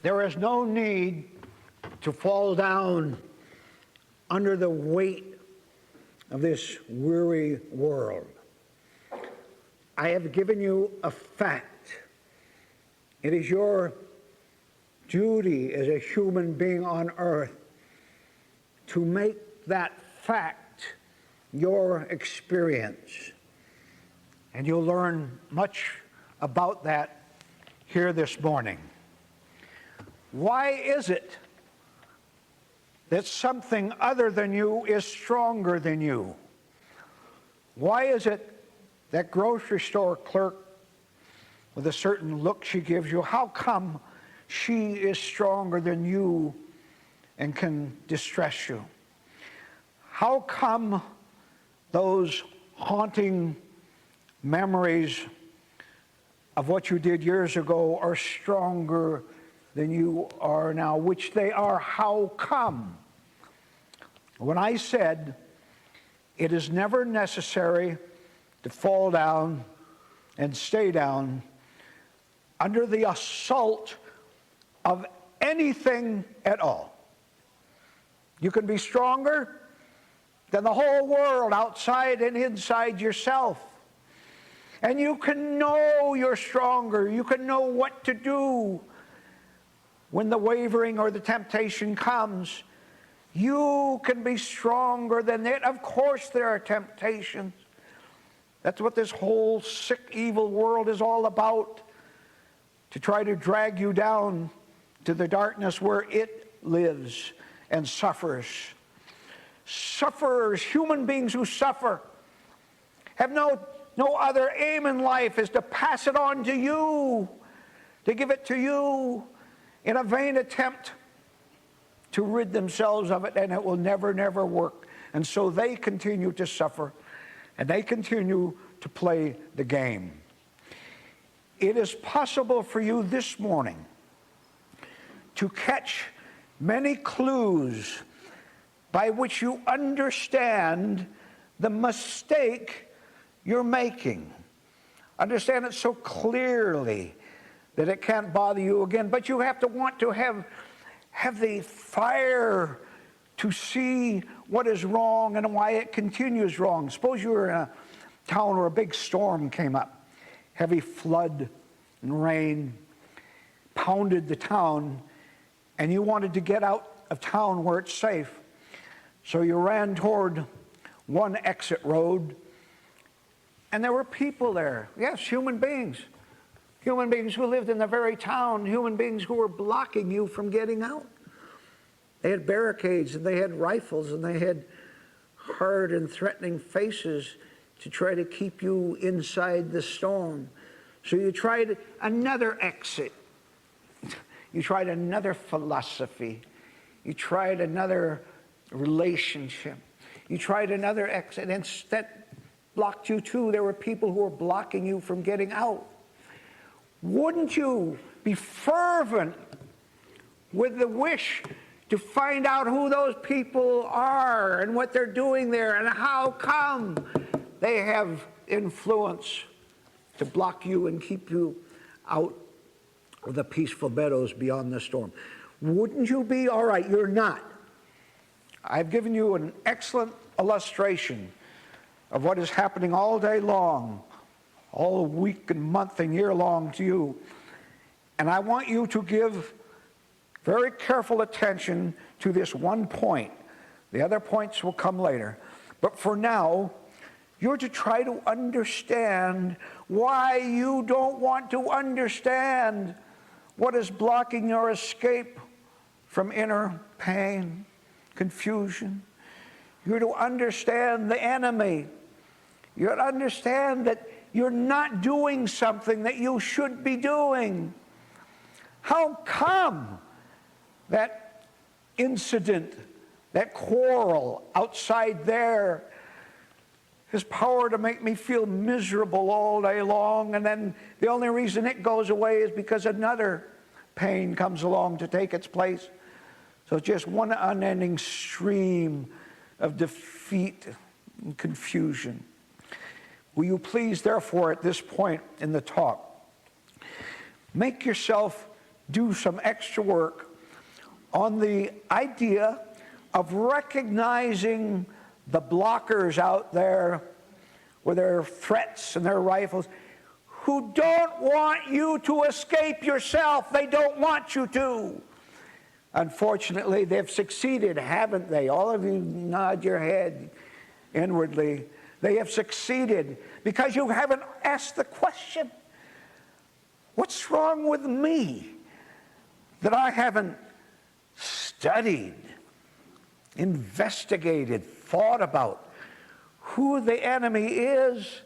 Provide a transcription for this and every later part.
There is no need to fall down under the weight of this weary world. I have given you a fact. It is your duty as a human being on earth to make that fact your experience. And you'll learn much about that here this morning. Why is it that something other than you is stronger than you? Why is it that grocery store clerk with a certain look she gives you, how come she is stronger than you and can distress you? How come those haunting memories of what you did years ago are stronger than you are now, which they are? How come? When I said it is never necessary to fall down and stay down under the assault of anything at all. You can be stronger than the whole world outside and inside yourself. And you can know you're stronger. You can know what to do when the wavering or the temptation comes. You can be stronger than it. Of course there are temptations. That's what this whole sick, evil world is all about, to try to drag you down to the darkness where it lives and suffers. Sufferers, human beings who suffer, have no other aim in life is to pass it on to you, to give it to you in a vain attempt to rid themselves of it, and it will never, never work. And so they continue to suffer, and they continue to play the game. It is possible for you this morning to catch many clues by which you understand the mistake you're making. Understand it so clearly that it can't bother you again, but you have to want to have the fire to see what is wrong and why it continues wrong. Suppose you were in a town where a big storm came up, heavy flood and rain pounded the town, and you wanted to get out of town where it's safe. So you ran toward one exit road, and there were people there. Yes, human beings who lived in the very town, human beings who were blocking you from getting out. They had barricades, and they had rifles, and they had hard and threatening faces to try to keep you inside the storm. So you tried another exit. You tried another philosophy. You tried another relationship. You tried another exit, and that blocked you too. There were people who were blocking you from getting out. Wouldn't you be fervent with the wish to find out who those people are and what they're doing there and how come they have influence to block you and keep you out of the peaceful meadows beyond the storm? Wouldn't you be? All right, you're not. I've given you an excellent illustration of what is happening all day long, all week and month and year long to you. And I want you to give very careful attention to this one point. The other points will come later. But for now, you're to try to understand why you don't want to understand what is blocking your escape from inner pain, confusion. You're to understand the enemy. You're to understand that you're not doing something that you should be doing. How come that incident, that quarrel outside there, has power to make me feel miserable all day long, and then the only reason it goes away is because another pain comes along to take its place? So it's just one unending stream of defeat and confusion. Will you please, therefore, at this point in the talk, make yourself do some extra work on the idea of recognizing the blockers out there with their threats and their rifles, who don't want you to escape yourself. They don't want you to. Unfortunately, they've succeeded, haven't they? All of you nod your head inwardly. They have succeeded because you haven't asked the question, what's wrong with me that I haven't studied, investigated, thought about who the enemy is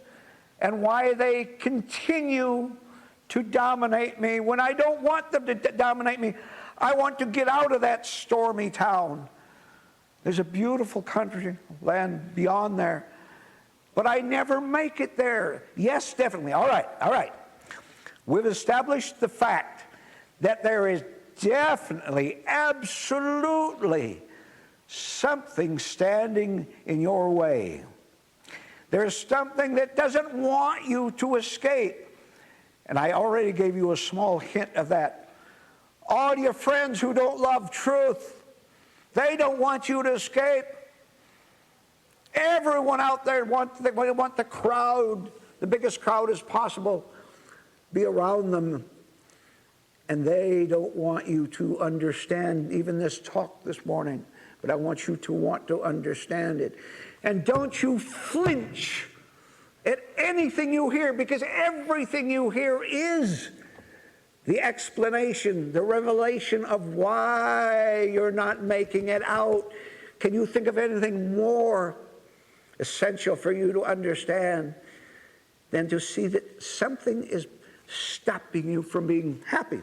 and why they continue to dominate me when I don't want them to dominate me. I want to get out of that stormy town. There's a beautiful country, land beyond there, but I never make it there. Yes, definitely. All right. We've established the fact that there is definitely, absolutely something standing in your way. There's something that doesn't want you to escape. And I already gave you a small hint of that. All your friends who don't love truth, they don't want you to escape. Everyone out there want the crowd, the biggest crowd as possible, be around them. And they don't want you to understand even this talk this morning. But I want you to want to understand it. And don't you flinch at anything you hear, because everything you hear is the explanation, the revelation of why you're not making it out. Can you think of anything more essential for you to understand than to see that something is stopping you from being happy?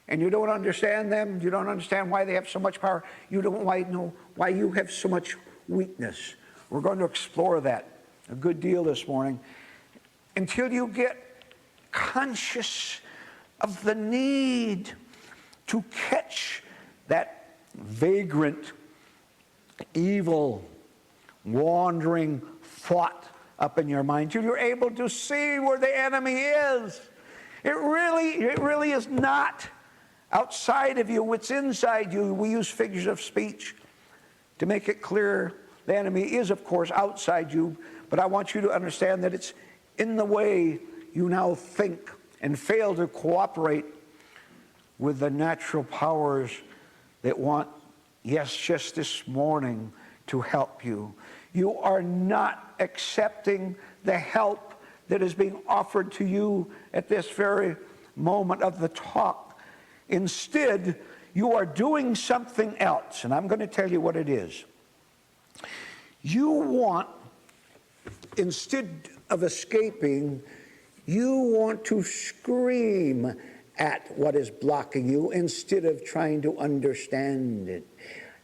And you don't understand them. You don't understand why they have so much power. You don't know why you have so much weakness. We're going to explore that a good deal this morning until you get conscious of the need to catch that vagrant, evil, wandering thought up in your mind, till you're able to see where the enemy is. It really is not outside of you. It's inside you. We use figures of speech to make it clear. The enemy is, of course, outside you, but I want you to understand that it's in the way you now think and fail to cooperate with the natural powers that want, yes, just this morning, to help you. You are not accepting the help that is being offered to you at this very moment of the talk. Instead, you are doing something else, and I'm going to tell you what it is. You want, instead of escaping, you want to scream at what is blocking you instead of trying to understand it.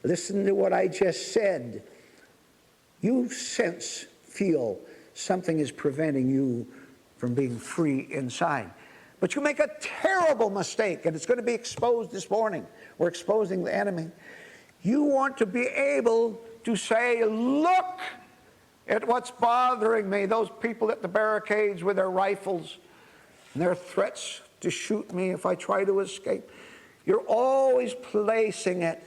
Listen to what I just said. You feel something is preventing you from being free inside. But you make a terrible mistake, and it's going to be exposed this morning. We're exposing the enemy. You want to be able to say, look at what's bothering me. Those people at the barricades with their rifles and their threats to shoot me if I try to escape. You're always placing it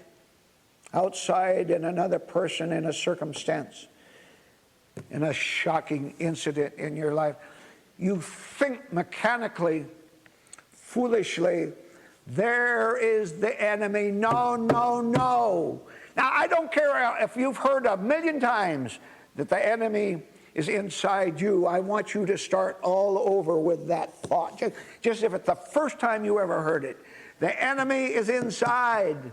outside in another person, in a circumstance, in a shocking incident in your life. You think mechanically, foolishly, there is the enemy. No. Now, I don't care if you've heard 1,000,000 times that the enemy is inside you. I want you to start all over with that thought. Just if it's the first time you ever heard it. The enemy is inside.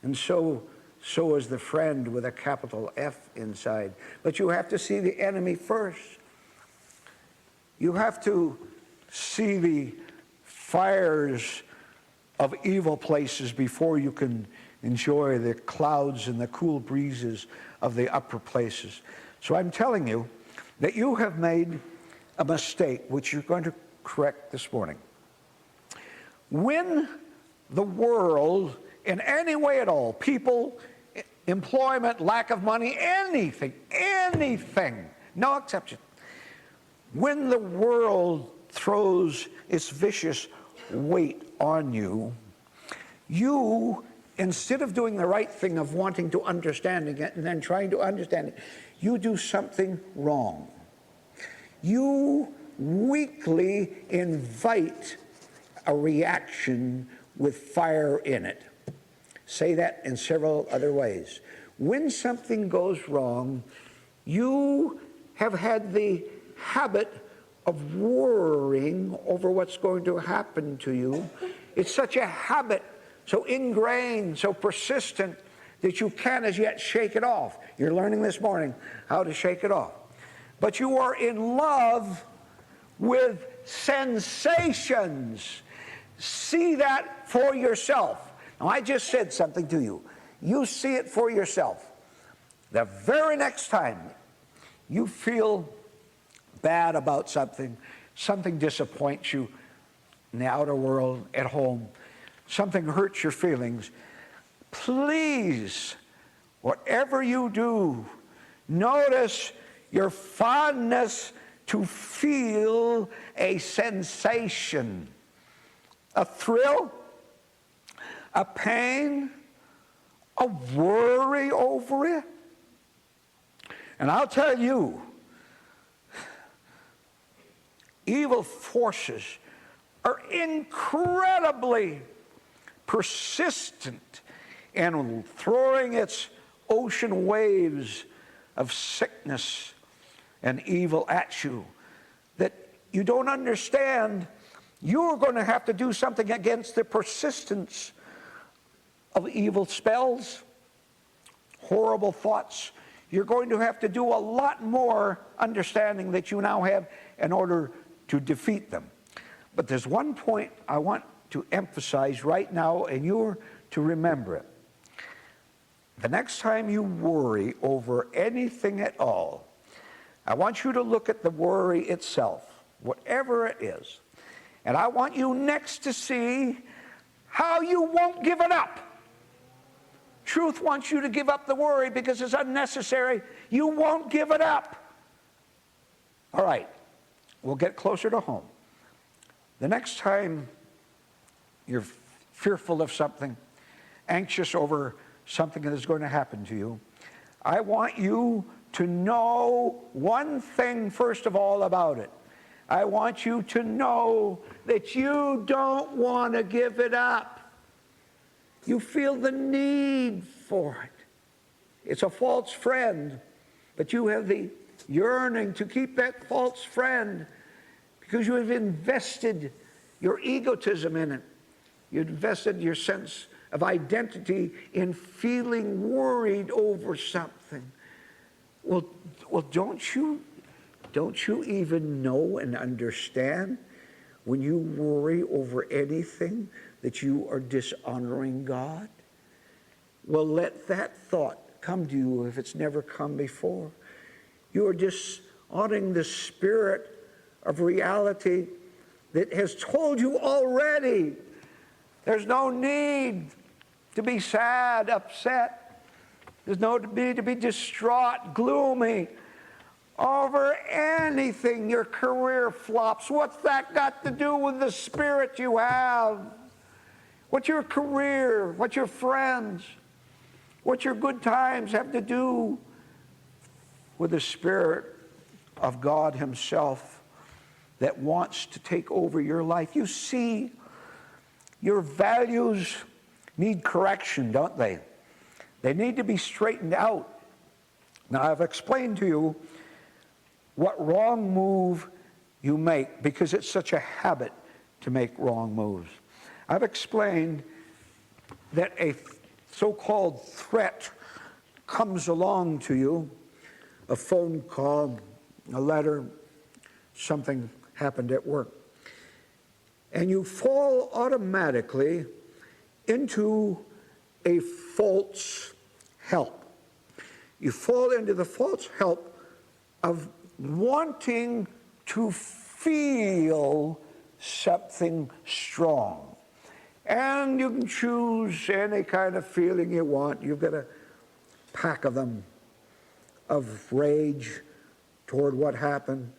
And so is the friend with a capital F inside. But you have to see the enemy first. You have to see the fires of evil places before you can enjoy the clouds and the cool breezes of the upper places. So I'm telling you that you have made a mistake, which you're going to correct this morning. When the world, in any way at all, people, employment, lack of money, anything, no exception, when the world throws its vicious weight on you, you, instead of doing the right thing of wanting to understanding it and then trying to understand it, you do something wrong. You weakly invite a reaction with fire in it. Say that in several other ways. When something goes wrong, you have had the habit of worrying over what's going to happen to you. It's such a habit, so ingrained, so persistent, that you can't as yet shake it off. You're learning this morning how to shake it off. But you are in love with sensations. See that for yourself. Now, I just said something to you. You see it for yourself. The very next time you feel bad about something, something disappoints you in the outer world, at home, something hurts your feelings, please, whatever you do, notice your fondness to feel a sensation, a thrill, a pain, a worry over it. And I'll tell you, evil forces are incredibly persistent in throwing its ocean waves of sickness and evil at you that you don't understand. You're going to have to do something against the persistence of evil spells, horrible thoughts. You're going to have to do a lot more understanding that you now have in order to defeat them. But there's one point I want to emphasize right now, and you're to remember it. The next time you worry over anything at all, I want you to look at the worry itself, whatever it is. And I want you next to see how you won't give it up. Truth wants you to give up the worry because it's unnecessary. You won't give it up. All right, we'll get closer to home. The next time you're fearful of something, anxious over something that is going to happen to you, I want you to know one thing first of all about it. I want you to know that you don't want to give it up. You feel the need for it. It's a false friend, but you have the yearning to keep that false friend because you have invested your egotism in it. You invested your sense of identity in feeling worried over something. Well, don't you even know and understand when you worry over anything that you are dishonoring God? Well, let that thought come to you if it's never come before. You are dishonoring the spirit of reality that has told you already there's no need to be sad, upset. There's no need to be distraught, gloomy over anything. Your career flops. What's that got to do with the spirit you have? What's your career? What's your friends? What your good times have to do with the Spirit of God Himself that wants to take over your life? You see, your values need correction, don't they? They need to be straightened out. Now, I've explained to you what wrong move you make because it's such a habit to make wrong moves. I've explained that a so-called threat comes along to you, a phone call, a letter, something happened at work, and you fall automatically into a false help. You fall into the false help of wanting to feel something strong. And you can choose any kind of feeling you want. You've got a pack of them, of rage toward what happened,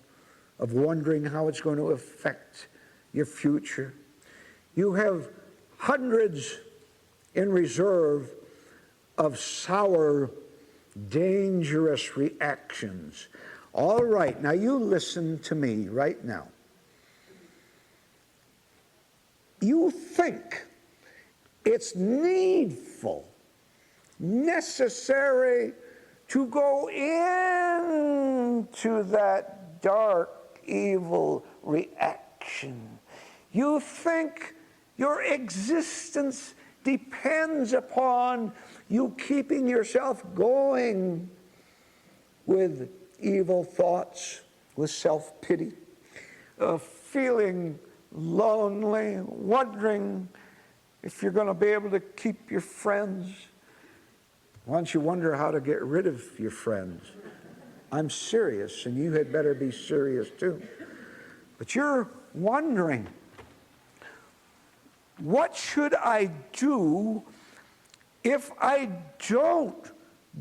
of wondering how it's going to affect your future. You have hundreds in reserve of sour, dangerous reactions. All right, now you listen to me right now. You think it's needful, necessary to go into that dark, evil reaction. You think your existence depends upon you keeping yourself going with evil thoughts, with self-pity, feeling lonely, wondering if you're going to be able to keep your friends. Once you wonder how to get rid of your friends, I'm serious, and you had better be serious too. But you're wondering, what should I do if I don't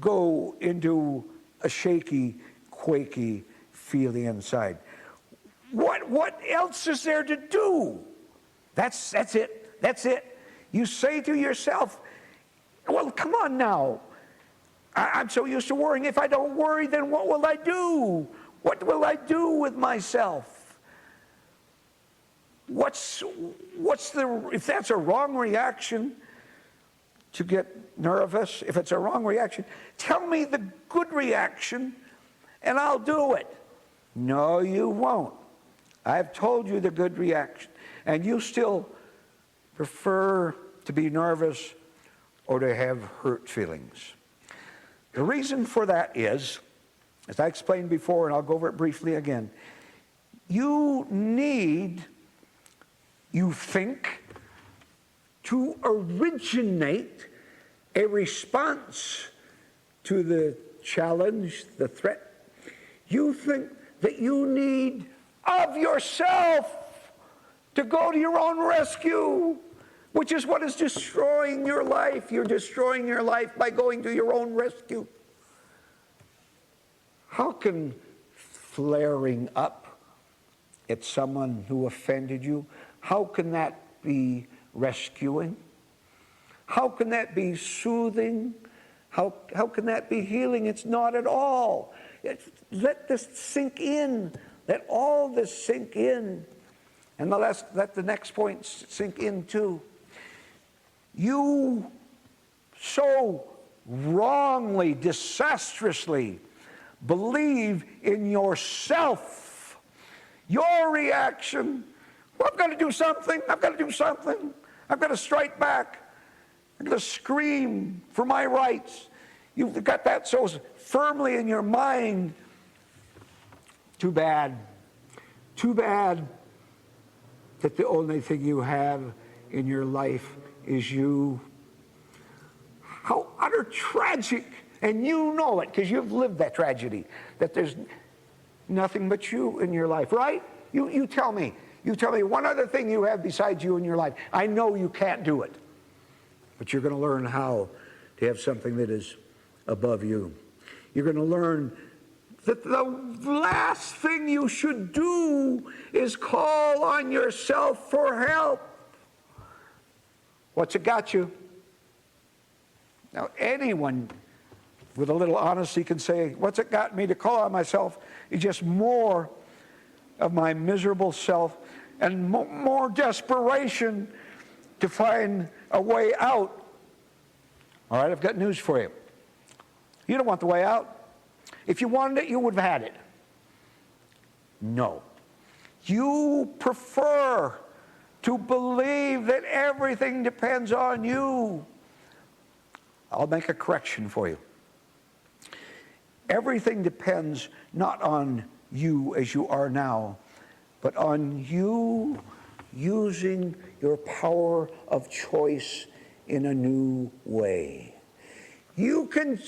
go into a shaky, quaky feeling inside? What else is there to do? That's it. That's it. You say to yourself, well, come on now. I'm so used to worrying. If I don't worry, then what will I do? What will I do with myself? If that's a wrong reaction to get nervous, if it's a wrong reaction, tell me the good reaction and I'll do it. No, you won't. I've told you the good reaction, and you still prefer to be nervous or to have hurt feelings. The reason for that is, as I explained before, and I'll go over it briefly again, you think, to originate a response to the challenge, the threat. You think that you need of yourself to go to your own rescue, which is what is destroying your life. You're destroying your life by going to your own rescue. How can flaring up at someone who offended you, how can that be rescuing? How can that be soothing? How can that be healing? It's not at all. Let this sink in. Let all this sink in. And let the next point sink in too. You so wrongly, disastrously believe in yourself. Your reaction, well, I've got to do something. I've got to do something. I've got to strike back. I'm going to scream for my rights. You've got that so firmly in your mind. Too bad. Too bad that the only thing you have in your life is you. How utter tragic, and you know it because you've lived that tragedy, that there's nothing but you in your life, right? You tell me. You tell me one other thing you have besides you in your life. I know you can't do it, but you're going to learn how to have something that is above you. You're going to learn that the last thing you should do is call on yourself for help. What's it got you? Now, anyone with a little honesty can say, what's it got me to call on myself is just more of my miserable self and more desperation to find a way out. All right, I've got news for you. You don't want the way out. If you wanted it, you would have had it. No. You prefer to believe that everything depends on you. I'll make a correction for you. Everything depends not on you as you are now, but on you using your power of choice in a new way. You can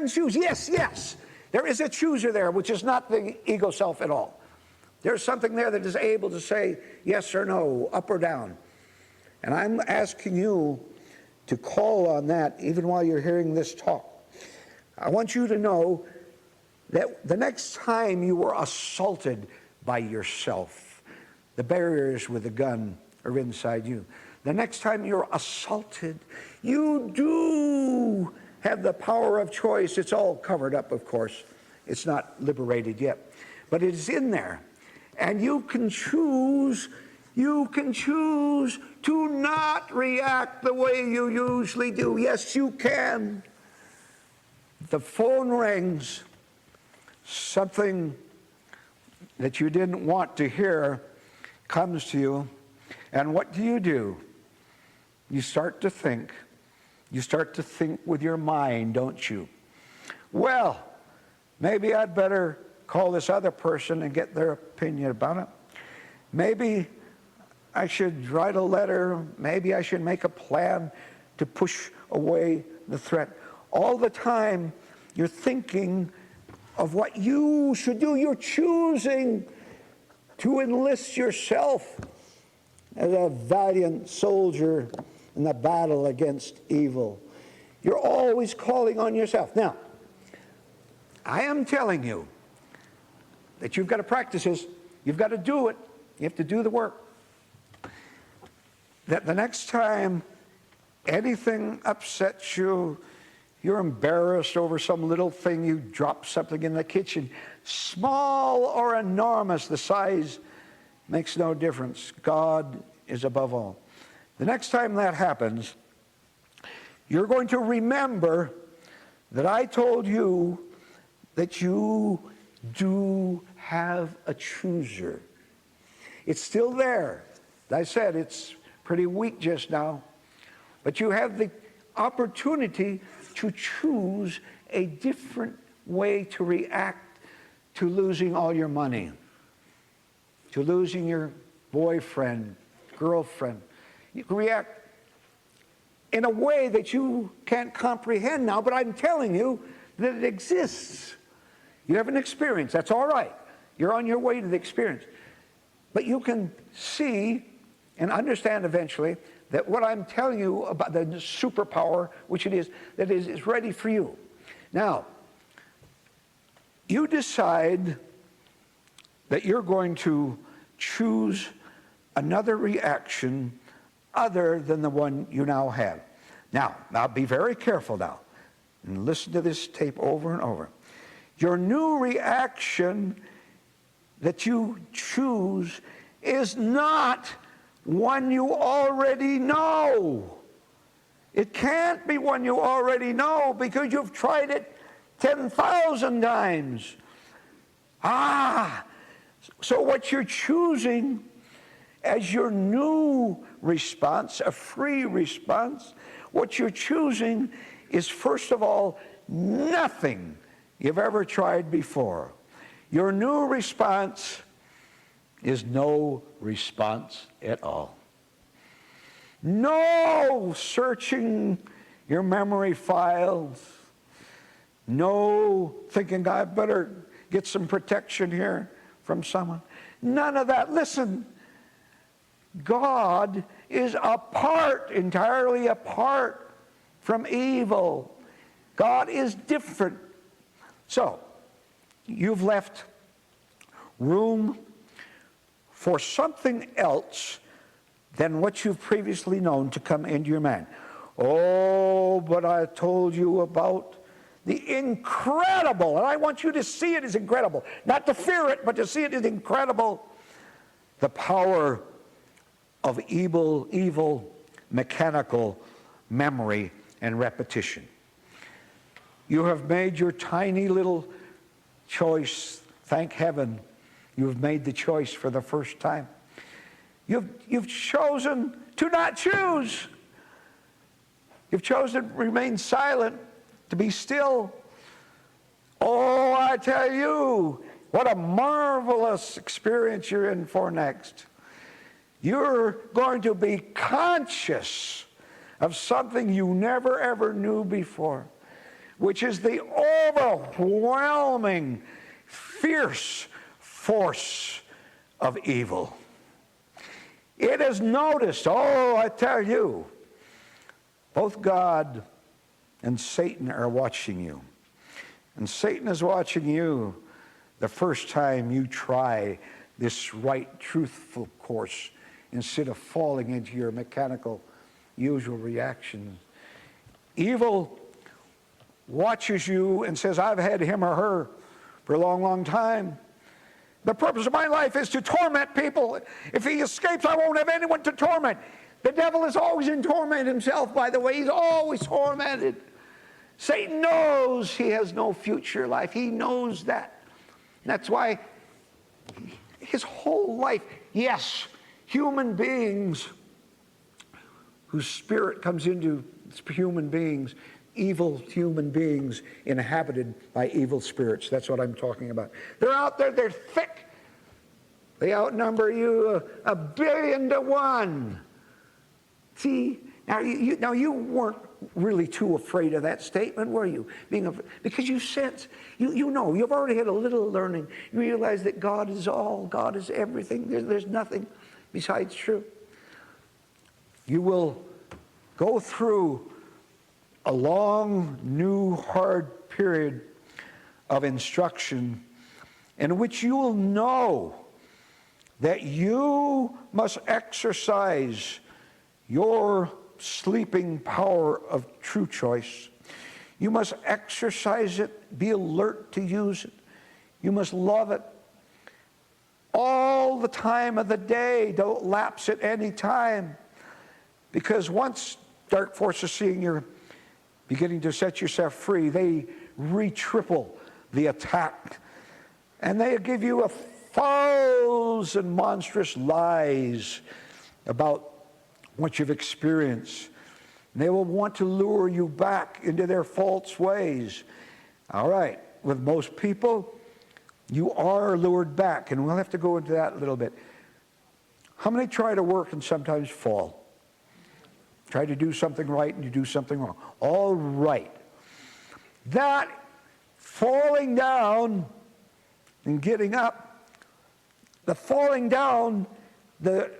choose. Yes. There is a chooser there, which is not the ego self at all. There's something there that is able to say yes or no, up or down. And I'm asking you to call on that even while you're hearing this talk. I want you to know that the next time you were assaulted by yourself, the barriers with the gun are inside you. The next time you're assaulted, you do have the power of choice. It's all covered up, of course. It's not liberated yet. But it is in there. And you can choose to not react the way you usually do. Yes, you can. The phone rings. Something that you didn't want to hear comes to you. And what do? You start to think. You start to think with your mind, don't you? Well, maybe I'd better call this other person and get their opinion about it. Maybe I should write a letter. Maybe I should make a plan to push away the threat. All the time you're thinking of what you should do. You're choosing to enlist yourself as a valiant soldier in the battle against evil. You're always calling on yourself. Now, I am telling you that you've got to practice this. You've got to do it. You have to do the work. That the next time anything upsets you, you're embarrassed over some little thing, you drop something in the kitchen, small or enormous, the size makes no difference. God is above all. The next time that happens, you're going to remember that I told you that you do have a chooser. It's still there. As I said, it's pretty weak just now. But you have the opportunity to choose a different way to react to losing all your money, to losing your boyfriend, girlfriend. You can react in a way that you can't comprehend now, but I'm telling you that it exists. You have an experience. That's all right. You're on your way to the experience. But you can see and understand eventually that what I'm telling you about the superpower, which it is, that is ready for you. Now, you decide that you're going to choose another reaction other than the one you now have. Now be very careful now, and listen to this tape over and over. Your new reaction that you choose is not one you already know. It can't be one you already know because you've tried it 10,000 times. So what you're choosing as your new response, a free response, what you're choosing is, first of all, nothing you've ever tried before. Your new response is no response at all. No searching your memory files. No thinking, I better get some protection here from someone. None of that. Listen, God is entirely apart from evil. God is different. So, you've left room for something else than what you've previously known to come into your mind. Oh, but I told you about the incredible, and I want you to see it as incredible, not to fear it, but to see it as incredible, the power of evil mechanical memory and repetition. You have made your tiny little choice. Thank heaven you have made the choice for the first time. You've chosen to not choose. You've chosen to remain silent, to be still. Oh, I tell you, what a marvelous experience you're in for next. You're going to be conscious of something you never ever knew before, which is the overwhelming, fierce force of evil. It is noticed, oh, I tell you, both God and Satan are watching you. And Satan is watching you the first time you try this right, truthful course instead of falling into your mechanical, usual reactions. Evil watches you and says, I've had him or her for a long, long time. The purpose of my life is to torment people. If he escapes, I won't have anyone to torment. The devil is always in torment himself, by the way. He's always tormented. Satan knows he has no future life. He knows that. That's why his whole life, yes, human beings whose spirit comes into human beings, evil human beings inhabited by evil spirits. That's what I'm talking about. They're out there, they're thick. They outnumber you 1,000,000,000 to 1. See, now you weren't really too afraid of that statement, were you? Because you sense, you know, you've already had a little learning. You realize that God is all, God is everything. There's nothing besides truth. You will go through a long, new, hard period of instruction in which you will know that you must exercise your sleeping power of true choice. You must exercise it, be alert to use it. You must love it all the time of the day. Don't lapse at any time. Because once dark forces seeing you're beginning to set yourself free, they re-triple the attack. And they give you 1,000 monstrous lies about what you've experienced. And they will want to lure you back into their false ways. All right, with most people, you are lured back, and we'll have to go into that a little bit. How many try to work and sometimes fall? Try to do something right and you do something wrong. All right. That falling down and getting up, the falling down, the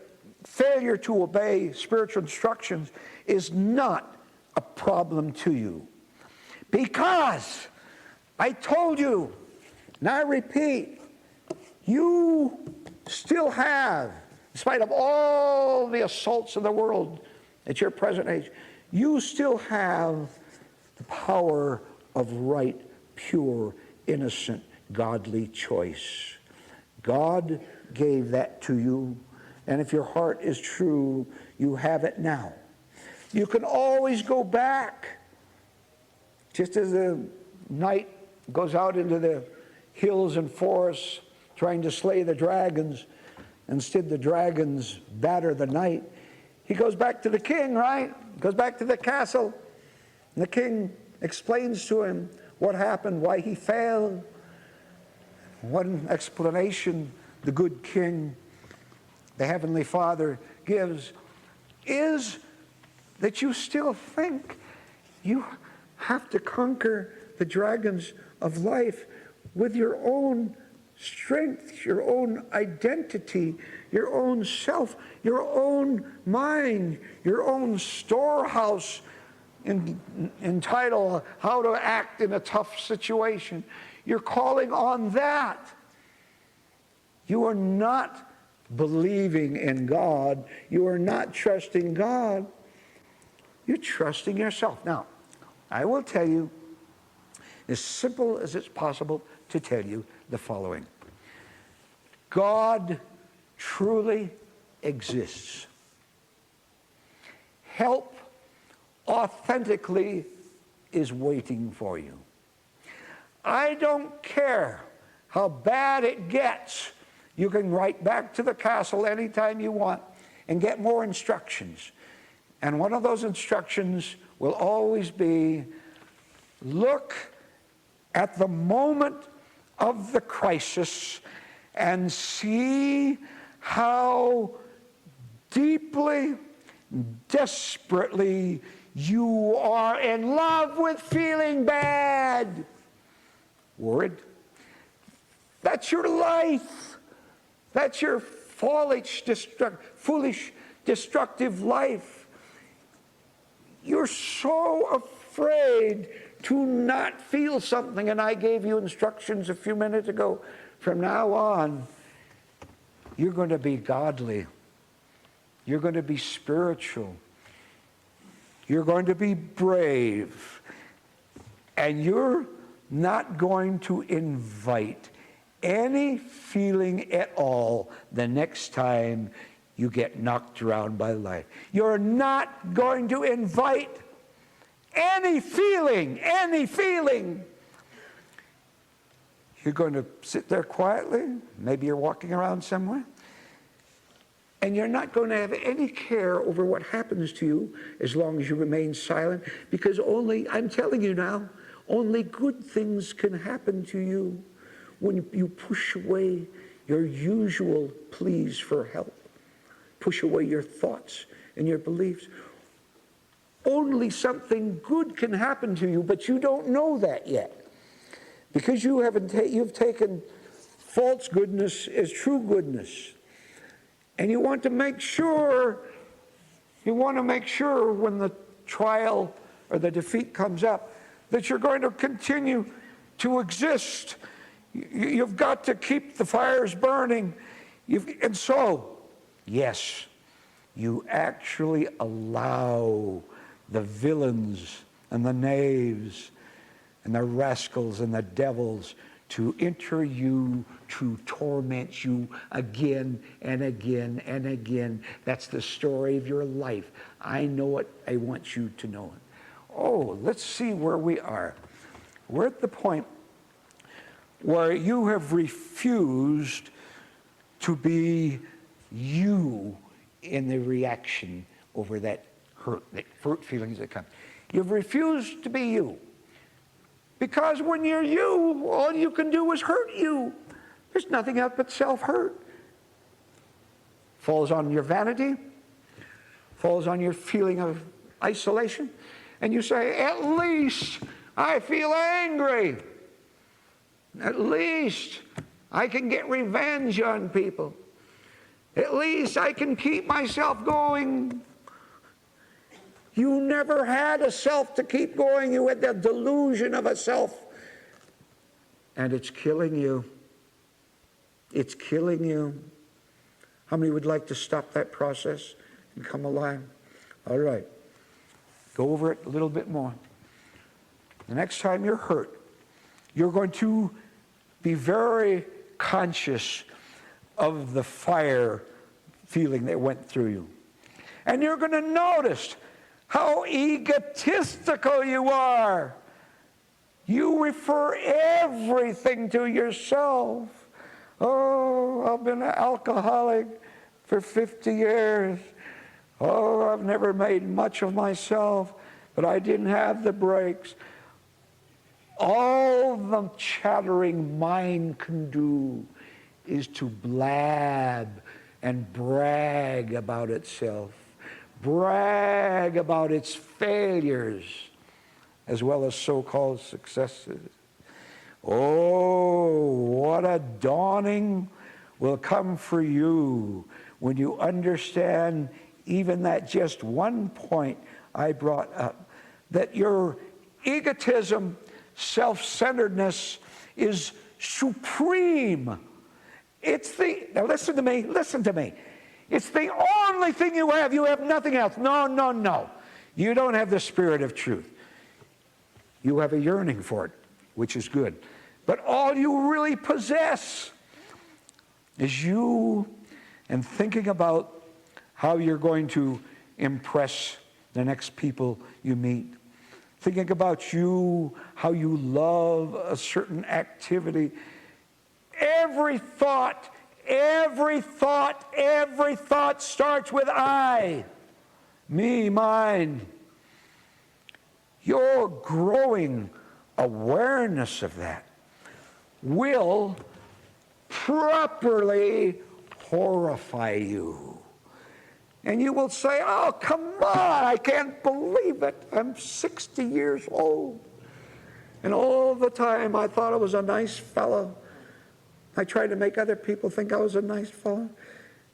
failure to obey spiritual instructions is not a problem to you. Because I told you, and I repeat, you still have, in spite of all the assaults of the world at your present age, you still have the power of right, pure, innocent, godly choice. God gave that to you, and if your heart is true, you have it now. You can always go back. Just as the knight goes out into the hills and forests trying to slay the dragons, instead the dragons batter the knight, he goes back to the king, right? Goes back to the castle. And the king explains to him what happened, why he failed. One explanation the good king, the Heavenly Father, gives is that you still think you have to conquer the dragons of life with your own strength, your own identity, your own self, your own mind, your own storehouse entitled How to Act in a Tough Situation. You're calling on that. You are not believing in God. You are not trusting God. You're trusting yourself. Now, I will tell you, as simple as it's possible to tell you the following. God truly exists. Help authentically is waiting for you. I don't care how bad it gets. You can write back to the castle anytime you want and get more instructions. And one of those instructions will always be, look at the moment of the crisis and see how deeply, desperately you are in love with feeling bad. Worried? That's your life. That's your foolish, destructive life. You're so afraid to not feel something, and I gave you instructions a few minutes ago. From now on, you're going to be godly. You're going to be spiritual. You're going to be brave. And you're not going to invite any feeling at all the next time you get knocked around by life. You're not going to invite any feeling. You're going to sit there quietly. Maybe you're walking around somewhere. And you're not going to have any care over what happens to you as long as you remain silent, because I'm telling you now, only good things can happen to you when you push away your usual pleas for help, push away your thoughts and your beliefs. Only something good can happen to you, but you don't know that yet, because you've taken false goodness as true goodness. And you want to make sure when the trial or the defeat comes up that you're going to continue to exist. You've got to keep the fires burning. And so, yes, you actually allow the villains and the knaves and the rascals and the devils to enter you, to torment you again and again and again. That's the story of your life. I know it. I want you to know it. Oh, let's see where we are. We're at the point where you have refused to be you in the reaction over that hurt feelings that come. You've refused to be you. Because when you're you, all you can do is hurt you. There's nothing else but self-hurt. Falls on your vanity, falls on your feeling of isolation, and you say, at least I feel angry. At least I can get revenge on people. At least I can keep myself going. You never had a self to keep going. You had the delusion of a self. And it's killing you. It's killing you. How many would like to stop that process and come alive? All right. Go over it a little bit more. The next time you're hurt, you're going to be very conscious of the fire feeling that went through you. And you're going to notice how egotistical you are. You refer everything to yourself. Oh, I've been an alcoholic for 50 years. Oh, I've never made much of myself, but I didn't have the breaks. All the chattering mind can do is to blab and brag about itself. Brag about its failures as well as so-called successes. Oh, what a dawning will come for you when you understand even that just one point I brought up, that your egotism, self-centeredness is supreme. Now listen to me. It's the only thing you have. You have nothing else. No. You don't have the spirit of truth. You have a yearning for it, which is good. But all you really possess is you and thinking about how you're going to impress the next people you meet. Thinking about you, how you love a certain activity. Every thought starts with I, me, mine. Your growing awareness of that will properly horrify you. And you will say, oh, come on, I can't believe it. I'm 60 years old. And all the time I thought I was a nice fellow. I tried to make other people think I was a nice fellow.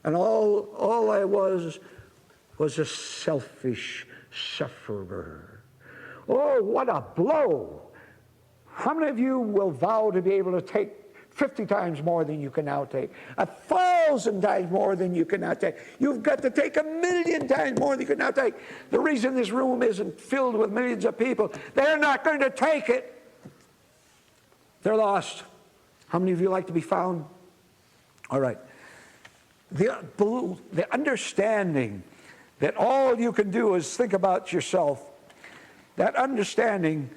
And all I was a selfish sufferer. Oh, what a blow. How many of you will vow to be able to take 50 times more than you can now take. 1,000 times more than you can now take. You've got to take 1,000,000 times more than you can now take. The reason this room isn't filled with millions of people, they're not going to take it. They're lost. How many of you like to be found? All right. The understanding that all you can do is think about yourself, that understanding,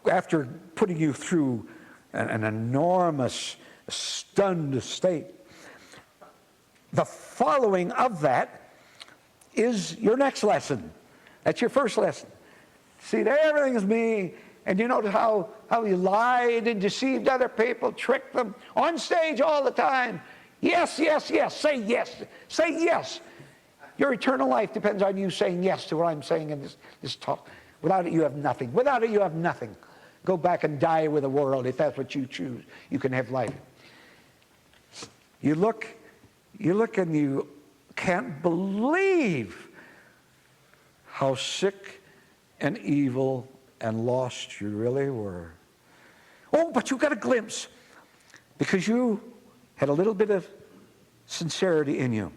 after putting you through an enormous, stunned state, the following of that is your next lesson. That's your first lesson. See, everything is me. And you notice how you lied and deceived other people, tricked them on stage all the time. Yes, yes, yes. Say yes. Say yes. Your eternal life depends on you saying yes to what I'm saying in this talk. Without it, you have nothing. Without it, you have nothing. Go back and die with the world if that's what you choose. You can have life. You look and you can't believe how sick and evil and lost you really were. Oh, but you got a glimpse because you had a little bit of sincerity in you.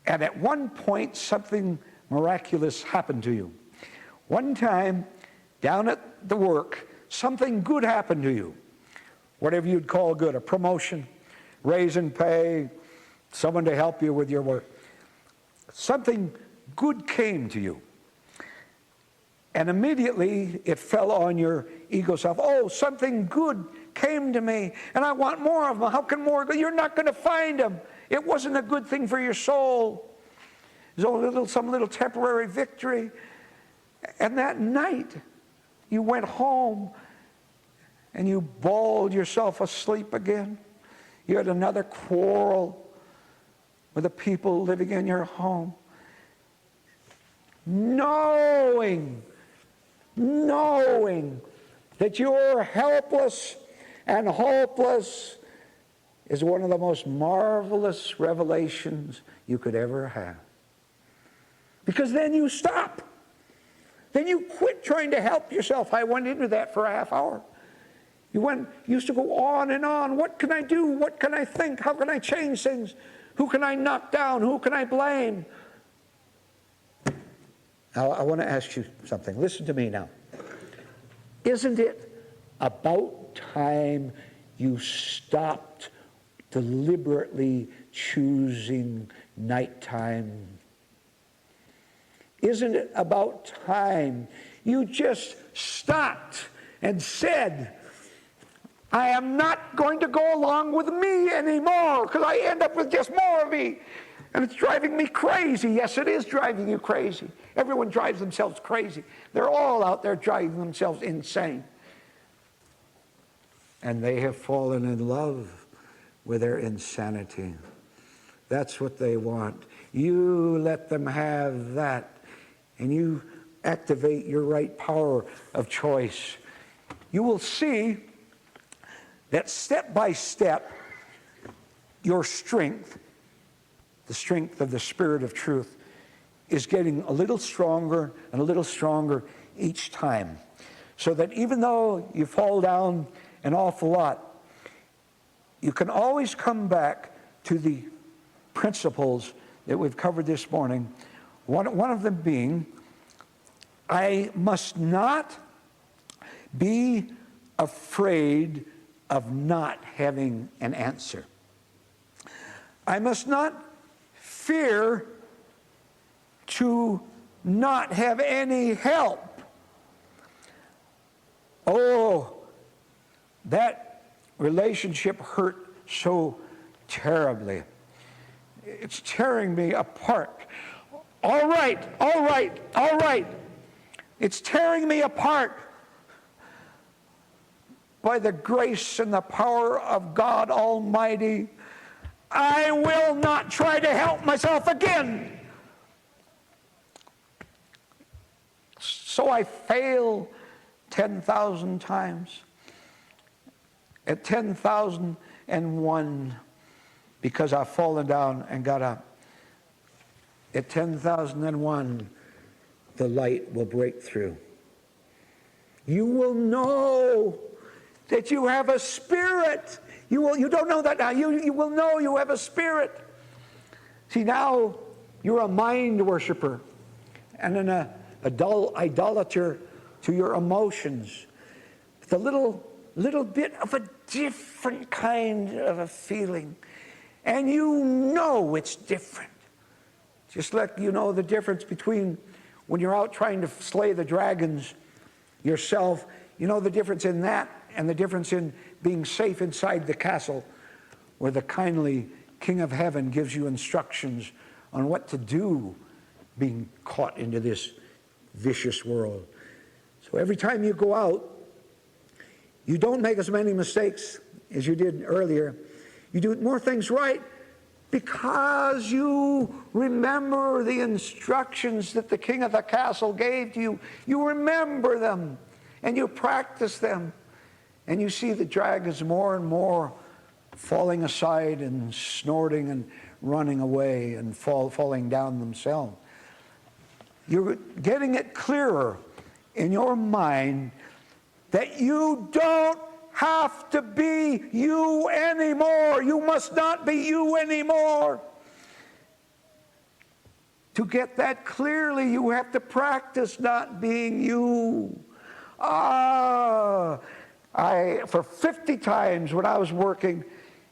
And at one point, something miraculous happened to you. One time, down at the work, something good happened to you. Whatever you'd call good, a promotion, raise in pay, someone to help you with your work. Something good came to you. And immediately it fell on your ego self. Oh, something good came to me, and I want more of them. How can more go? You're not going to find them. It wasn't a good thing for your soul. It was some little temporary victory. And that night, you went home and you bawled yourself asleep again. You had another quarrel with the people living in your home. Knowing that you're helpless and hopeless is one of the most marvelous revelations you could ever have. Because then you stop. Then you quit trying to help yourself. I went into that for a half hour. You used to go on and on. What can I do? What can I think? How can I change things? Who can I knock down? Who can I blame? Now, I want to ask you something. Listen to me now. Isn't it about time you stopped deliberately choosing nighttime? Isn't it about time you just stopped and said, I am not going to go along with me anymore because I end up with just more of me. And it's driving me crazy. Yes, it is driving you crazy. Everyone drives themselves crazy. They're all out there driving themselves insane. And they have fallen in love with their insanity. That's what they want. You let them have that. And you activate your right power of choice. You will see that step by step, your strength, the strength of the Spirit of truth, is getting a little stronger and a little stronger each time. So that even though you fall down an awful lot, you can always come back to the principles that we've covered this morning. One of them being, I must not be afraid of not having an answer. I must not fear to not have any help. Oh, that relationship hurt so terribly. It's tearing me apart. All right. It's tearing me apart. By the grace and the power of God Almighty, I will not try to help myself again. So I fail 10,000 times. At 10,001, because I've fallen down and got up. At 10,001, the light will break through. You will know that you have a spirit. You don't know that now. You will know you have a spirit. See, now you're a mind worshiper and an idolater to your emotions. It's a little bit of a different kind of a feeling. And you know it's different. Just like you know the difference between when you're out trying to slay the dragons yourself, you know the difference in that and the difference in being safe inside the castle where the kindly King of Heaven gives you instructions on what to do being caught into this vicious world. So every time you go out, you don't make as many mistakes as you did earlier. You do more things right because you remember the instructions that the king of the castle gave to you. You remember them and you practice them. And you see the dragons more and more falling aside and snorting and running away and falling down themselves. You're getting it clearer in your mind that you don't have to be you anymore. You must not be you anymore. To get that clearly, you have to practice not being you. For 50 times when I was working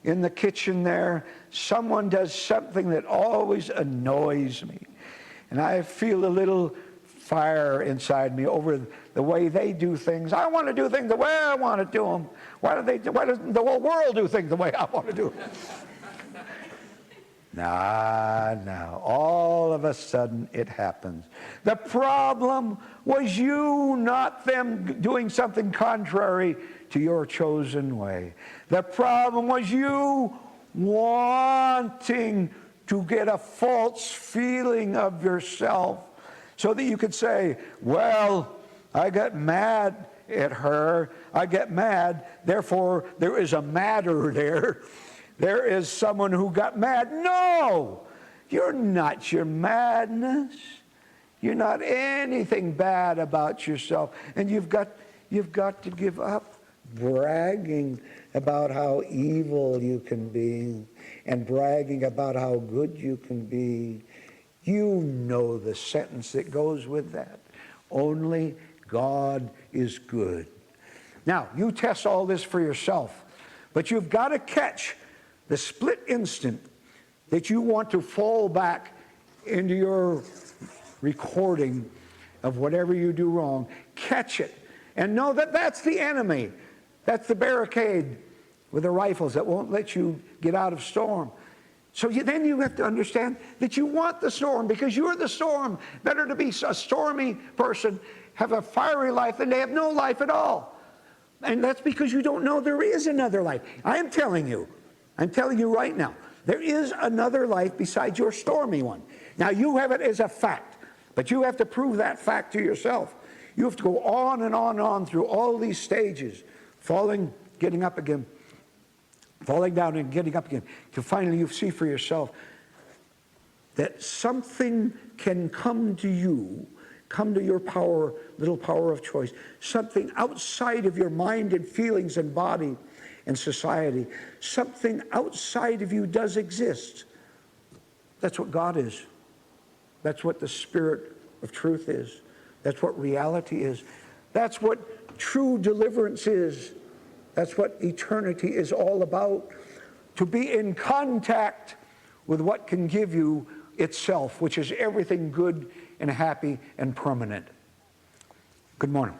in the kitchen there, someone does something that always annoys me. And I feel a little fire inside me over the way they do things. I want to do things the way I want to do them. Why doesn't the whole world do things the way I want to do them? No. All of a sudden it happens. The problem was you, not them doing something contrary to your chosen way. The problem was you wanting to get a false feeling of yourself so that you could say, well, I got mad at her. I get mad, therefore there is a matter there. There is someone who got mad. No, you're not your madness. You're not anything bad about yourself. And you've got to give up bragging about how evil you can be and bragging about how good you can be. You know the sentence that goes with that. Only God is good. Now, you test all this for yourself, but you've got to catch the split instant that you want to fall back into your recording of whatever you do wrong. Catch it and know that that's the enemy. That's the barricade with the rifles that won't let you get out of storm. So then you have to understand that you want the storm because you're the storm. Better to be a stormy person, have a fiery life, than to have no life at all. And that's because you don't know there is another life. I'm telling you right now, there is another life besides your stormy one. Now you have it as a fact, but you have to prove that fact to yourself. You have to go on and on and on through all these stages, falling, getting up again, falling down and getting up again, till finally you see for yourself that something can come to you, come to your power, little power of choice, something outside of your mind and feelings and body and society. Something outside of you does exist. That's what God is. That's what the Spirit of truth is. That's what reality is. That's what true deliverance is. That's what eternity is all about. To be in contact with what can give you itself, which is everything good and happy and permanent. Good morning.